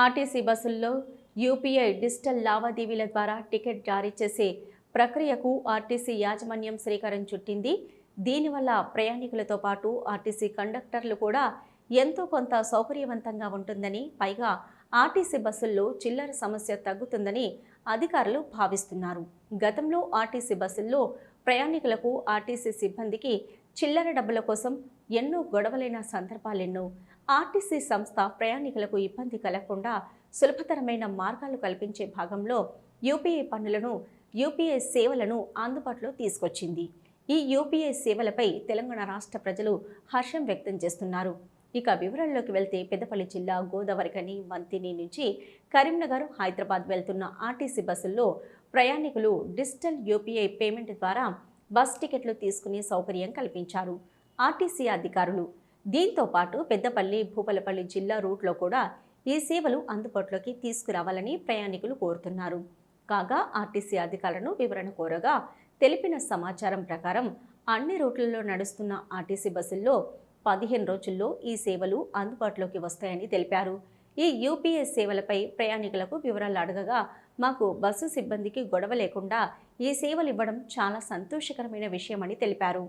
RTC బస్సుల్లో UPI digital లావాదేవీల ద్వారా టికెట్ జారీ చేసే ప్రక్రియకు ఆర్టీసీ యాజమాన్యం శ్రీకారం చుట్టింది. దీనివల్ల ప్రయాణికులతో పాటు ఆర్టీసీ కండక్టర్లు కూడా ఎంతో కొంత సౌకర్యవంతంగా ఉంటుందని, పైగా ఆర్టీసీ బస్సుల్లో చిల్లర సమస్య తగ్గుతుందని అధికారులు భావిస్తున్నారు. గతంలో ఆర్టీసీ బస్సుల్లో ప్రయాణికులకు ఆర్టీసీ సిబ్బందికి చిల్లర డబ్బుల కోసం ఎన్నో గొడవలైన సందర్భాలెన్నో. ఆర్టీసీ సంస్థ ప్రయాణికులకు ఇబ్బంది కలగకుండా సులభతరమైన మార్గాలు కల్పించే భాగంలో యూపీఐ సేవలను అందుబాటులో తీసుకొచ్చింది. ఈ యూపీఐ సేవలపై తెలంగాణ రాష్ట్ర ప్రజలు హర్షం వ్యక్తం చేస్తున్నారు. ఇక వివరాల్లోకి వెళ్తే, పెద్దపల్లి జిల్లా గోదావరిఖని మంతిని నుంచి కరీంనగర్, హైదరాబాద్ వెళ్తున్న ఆర్టీసీ బస్సుల్లో ప్రయాణికులు డిజిటల్ యూపీఐ పేమెంట్ ద్వారా బస్ టికెట్లు తీసుకునే సౌకర్యం కల్పించారు ఆర్టీసీ అధికారులు. దీంతో పాటు పెద్దపల్లి, భూపాలపల్లి జిల్లా రూట్లో కూడా ఈ సేవలు అందుబాటులోకి తీసుకురావాలని ప్రయాణికులు కోరుతున్నారు. కాగా ఆర్టీసీ అధికారులను వివరణ కోరగా తెలిపిన సమాచారం ప్రకారం అన్ని రూట్లలో నడుస్తున్న ఆర్టీసీ బస్సుల్లో 15 రోజుల్లో ఈ సేవలు అందుబాటులోకి వస్తాయని తెలిపారు. ఈ యూపీఐ సేవలపై ప్రయాణికులకు వివరాలు అడగగా, మాకు బస్సు సిబ్బందికి గొడవ లేకుండా ఈ సేవలు ఇవ్వడం చాలా సంతోషకరమైన విషయమని తెలిపారు.